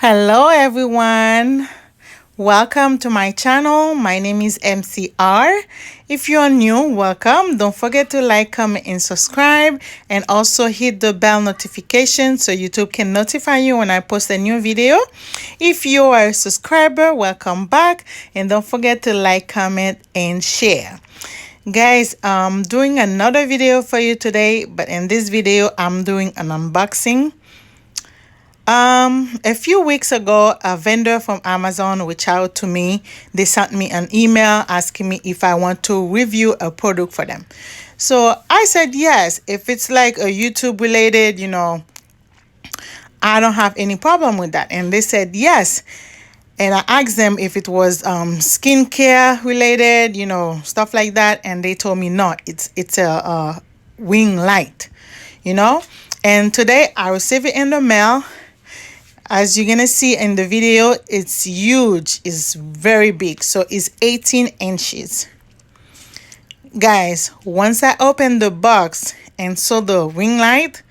Hello everyone, welcome to my channel. My name is MCR. If you're new, welcome. Don't forget to like, comment and subscribe, and also hit the bell notification so YouTube can notify you when I post a new video. If you are a subscriber, welcome back, and don't forget to like, comment and share. Guys, I'm doing another video for you today, but in this video I'm doing an unboxing. A few weeks ago, a vendor from Amazon reached out to me. They sent me an email asking me if I want to review a product for them. So I said yes. If it's like a YouTube related, I don't have any problem with that. And they said yes. And I asked them if it was skincare related, stuff like that. And they told me no, it's a ring light, And today I received it in the mail. As you're gonna see in the video, it's huge, it's very big, so it's 18 inches. Guys, once I opened the box and saw the ring light,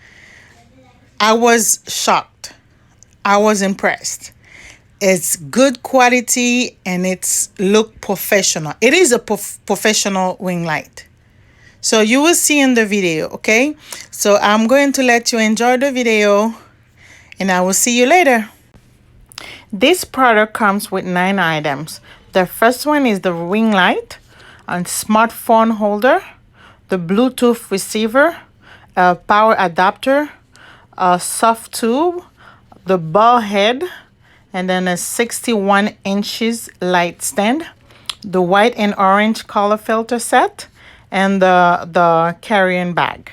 I was shocked. I was impressed. It's good quality and it's look professional. It is a professional ring light. So you will see in the video, okay? So I'm going to let you enjoy the video, and I will see you later. This product comes with 9 items. The first one is the ring light, a smartphone holder, the Bluetooth receiver, a power adapter, a soft tube, the ball head, and then a 61 inches light stand, the white and orange color filter set, and the carrying bag.